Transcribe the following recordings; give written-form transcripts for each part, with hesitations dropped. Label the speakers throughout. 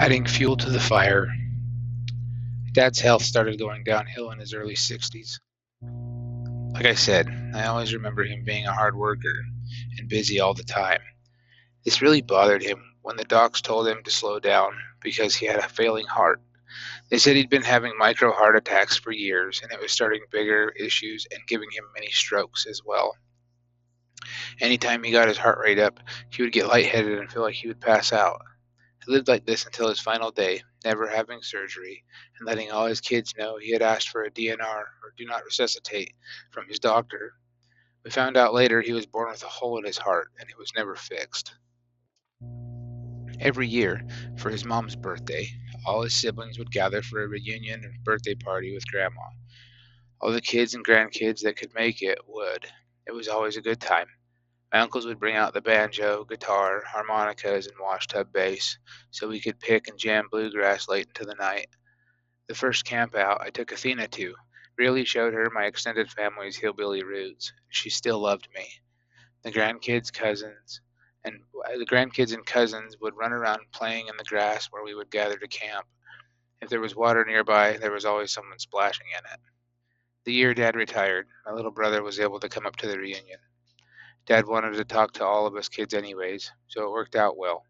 Speaker 1: Adding fuel to the fire, Dad's health started going downhill in his early 60s. Like I said, I always remember him being a hard worker and busy all the time. This really bothered him when the docs told him to slow down because he had a failing heart. They said he'd been having micro heart attacks for years and it was starting bigger issues and giving him many strokes as well. Anytime he got his heart rate up, he would get lightheaded and feel like he would pass out. He lived like this until his final day, never having surgery, and letting all his kids know he had asked for a DNR, or do not resuscitate, from his doctor. We found out later he was born with a hole in his heart, and it was never fixed. Every year, for his mom's birthday, all his siblings would gather for a reunion and birthday party with Grandma. All the kids and grandkids that could make it would. It was always a good time. My uncles would bring out the banjo, guitar, harmonicas, and washtub bass, so we could pick and jam bluegrass late into the night. The first camp out I took Athena to really showed her my extended family's hillbilly roots. She still loved me. The grandkids, cousins, and the grandkids and cousins would run around playing in the grass where we would gather to camp. If there was water nearby, there was always someone splashing in it. The year Dad retired, my little brother was able to come up to the reunion. Dad wanted to talk to all of us kids anyways, so it worked out well.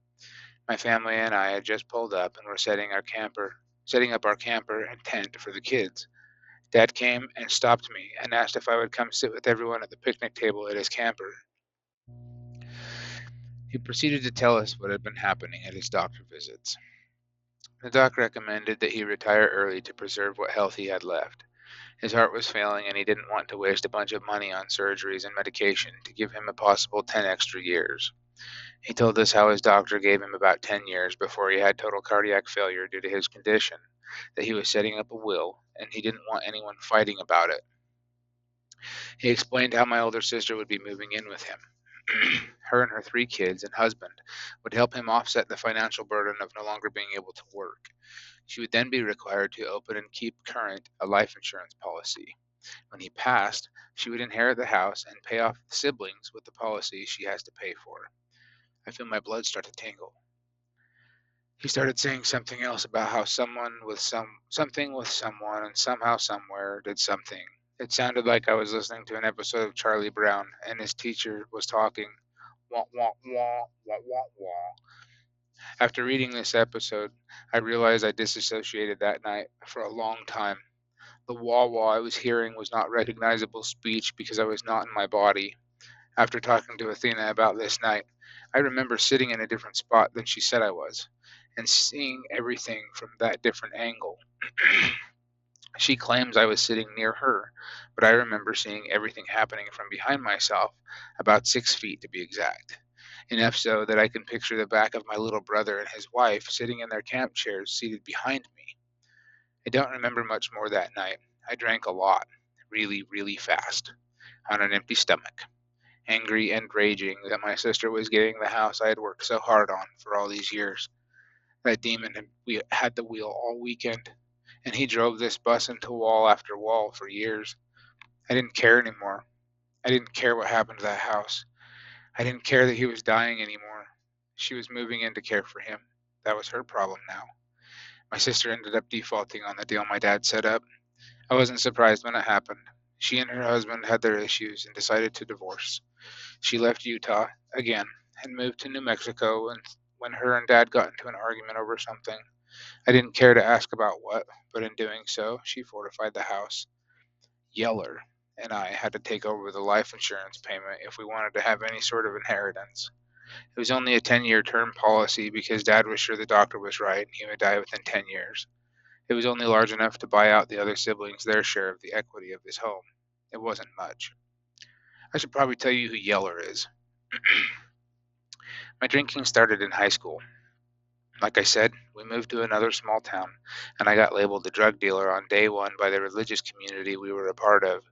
Speaker 1: My family and I had just pulled up and were setting up our camper and tent for the kids. Dad came and stopped me and asked if I would come sit with everyone at the picnic table at his camper. He proceeded to tell us what had been happening at his doctor visits. The doc recommended that he retire early to preserve what health he had left. His heart was failing and he didn't want to waste a bunch of money on surgeries and medication to give him a possible 10 extra years. He told us how his doctor gave him about 10 years before he had total cardiac failure due to his condition, that he was setting up a will, and he didn't want anyone fighting about it. He explained how my older sister would be moving in with him. Her and her 3 kids and husband would help him offset the financial burden of no longer being able to work. She would then be required to open and keep current a life insurance policy. When he passed, she would inherit the house and pay off the siblings with the policy she has to pay for. I feel my blood start to tingle. He started saying something else about how something with someone and somehow somewhere did something. It sounded like I was listening to an episode of Charlie Brown and his teacher was talking. Wah wah wah wah wah wah. After reading this episode, I realized I disassociated that night for a long time. The wah wah I was hearing was not recognizable speech because I was not in my body. After talking to Athena about this night, I remember sitting in a different spot than she said I was, and seeing everything from that different angle. She claims I was sitting near her, but I remember seeing everything happening from behind myself, about 6 feet to be exact. Enough so that I can picture the back of my little brother and his wife sitting in their camp chairs seated behind me. I don't remember much more that night. I drank a lot, really, really fast, on an empty stomach, angry and raging that my sister was getting the house I had worked so hard on for all these years. That demon had the wheel all weekend, and he drove this bus into wall after wall for years. I didn't care anymore. I didn't care what happened to that house. I didn't care that he was dying anymore. She was moving in to care for him. That was her problem now. My sister ended up defaulting on the deal my dad set up. I wasn't surprised when it happened. She and her husband had their issues and decided to divorce. She left Utah again and moved to New Mexico when her and Dad got into an argument over something. I didn't care to ask about what, but in doing so, she fortified the house. Yeller and I had to take over the life insurance payment if we wanted to have any sort of inheritance. It was only a 10-year term policy because Dad was sure the doctor was right and he would die within 10 years. It was only large enough to buy out the other siblings their share of the equity of his home. It wasn't much. I should probably tell you who Yeller is. My drinking started in high school. Like I said, we moved to another small town, and I got labeled a drug dealer on day one by the religious community we were a part of.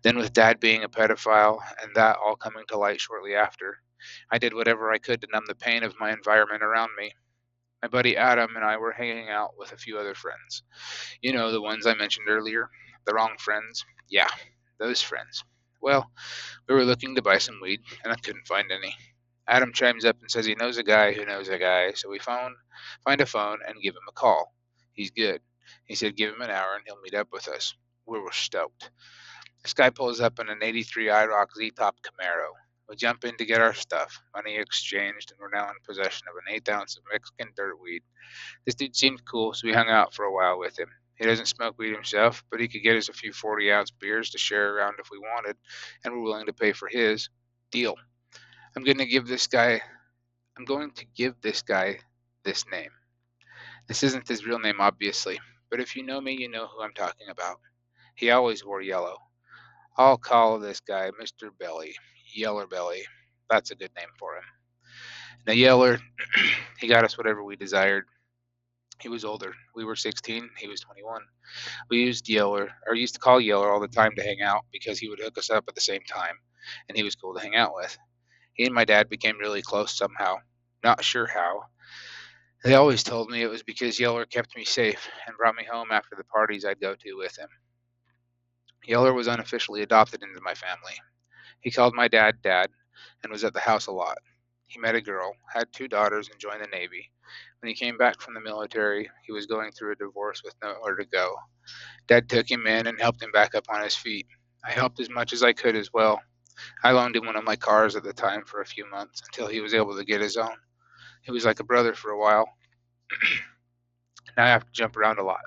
Speaker 1: Then, with Dad being a pedophile and that all coming to light shortly after, I did whatever I could to numb the pain of my environment around me. My buddy Adam and I were hanging out with a few other friends. You know, the ones I mentioned earlier. The wrong friends. Yeah, those friends. Well, we were looking to buy some weed, and I couldn't find any. Adam chimes up and says he knows a guy who knows a guy, so we find a phone and give him a call. He's good. He said give him an hour and he'll meet up with us. We were stoked. This guy pulls up in an '83 IROC Z-Top Camaro. We jump in to get our stuff, money exchanged, and we're now in possession of an eighth ounce of Mexican dirt weed. This dude seemed cool, so we hung out for a while with him. He doesn't smoke weed himself, but he could get us a few 40-ounce beers to share around if we wanted, and we're willing to pay for his. Deal. I'm going to give this guy I'm going to give this guy this name. This isn't his real name, obviously, but if you know me, you know who I'm talking about. He always wore yellow. I'll call this guy Mr. Belly. Yeller Belly. That's a good name for him. Now, Yeller, he got us whatever we desired. He was older. We were 16. He was 21. We used to call Yeller all the time to hang out because he would hook us up at the same time, and he was cool to hang out with. He and my dad became really close somehow. Not sure how. They always told me it was because Yeller kept me safe and brought me home after the parties I'd go to with him. Yeller was unofficially adopted into my family. He called my dad Dad and was at the house a lot. He met a girl, had 2 daughters, and joined the Navy. When he came back from the military, he was going through a divorce with nowhere to go. Dad took him in and helped him back up on his feet. I helped as much as I could as well. I loaned him one of my cars at the time for a few months until he was able to get his own. He was like a brother for a while. Now I have to jump around a lot.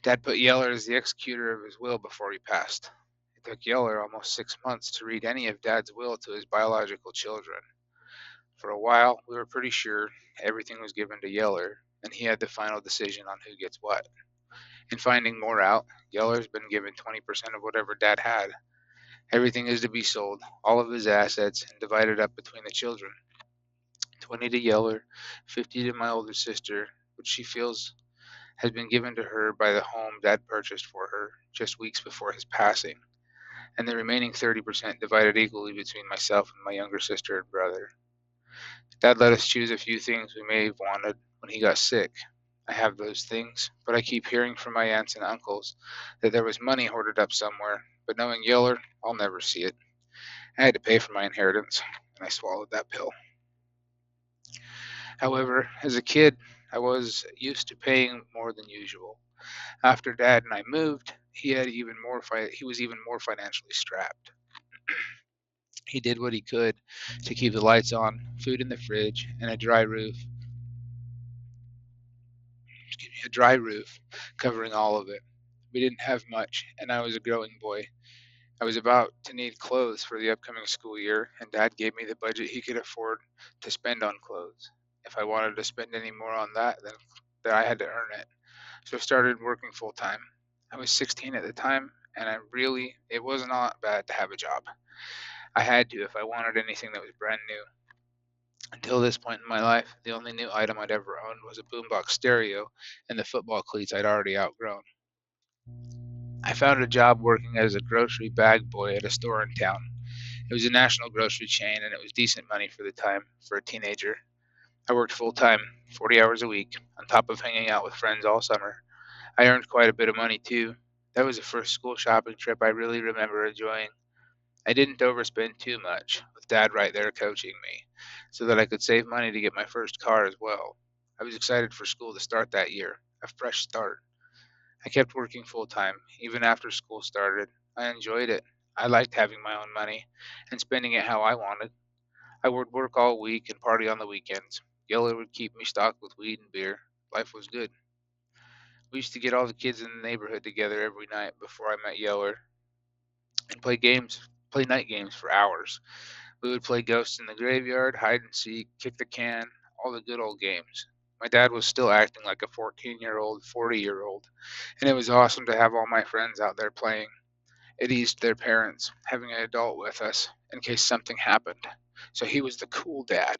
Speaker 1: Dad put Yeller as the executor of his will before he passed. It took Yeller almost 6 months to read any of Dad's will to his biological children. For a while, we were pretty sure everything was given to Yeller, and he had the final decision on who gets what. In finding more out, Yeller's been given 20% of whatever Dad had. Everything is to be sold, all of his assets, and divided up between the children. 20 to Yeller, 50 to my older sister, which she feels has been given to her by the home Dad purchased for her just weeks before his passing, and the remaining 30% divided equally between myself and my younger sister and brother. Dad let us choose a few things we may have wanted when he got sick. I have those things, but I keep hearing from my aunts and uncles that there was money hoarded up somewhere, but knowing Yeller, I'll never see it. I had to pay for my inheritance, and I swallowed that pill. However, as a kid, I was used to paying more than usual. After Dad and I moved, he was even more financially strapped. He did what he could to keep the lights on, food in the fridge, and a dry roof covering all of it. We didn't have much, and I was a growing boy. I was about to need clothes for the upcoming school year, and Dad gave me the budget he could afford to spend on clothes. If I wanted to spend any more on then I had to earn it. So I started working full time. I was 16 at the time, and it was not bad to have a job. I had to if I wanted anything that was brand new. Until this point in my life, the only new item I'd ever owned was a boombox stereo and the football cleats I'd already outgrown. I found a job working as a grocery bag boy at a store in town. It was a national grocery chain, and it was decent money for the time for a teenager. I worked full time, 40 hours a week, on top of hanging out with friends all summer. I earned quite a bit of money too. That was the first school shopping trip I really remember enjoying. I didn't overspend too much, with Dad right there coaching me, so that I could save money to get my first car as well. I was excited for school to start that year, a fresh start. I kept working full time, even after school started. I enjoyed it. I liked having my own money and spending it how I wanted. I would work all week and party on the weekends. Yeller would keep me stocked with weed and beer. Life was good. We used to get all the kids in the neighborhood together every night before I met Yeller and play night games for hours. We would play Ghosts in the Graveyard, Hide and Seek, Kick the Can, all the good old games. My dad was still acting like a 14-year-old, 40-year-old, and it was awesome to have all my friends out there playing. It eased their parents, having an adult with us in case something happened. So he was the cool dad.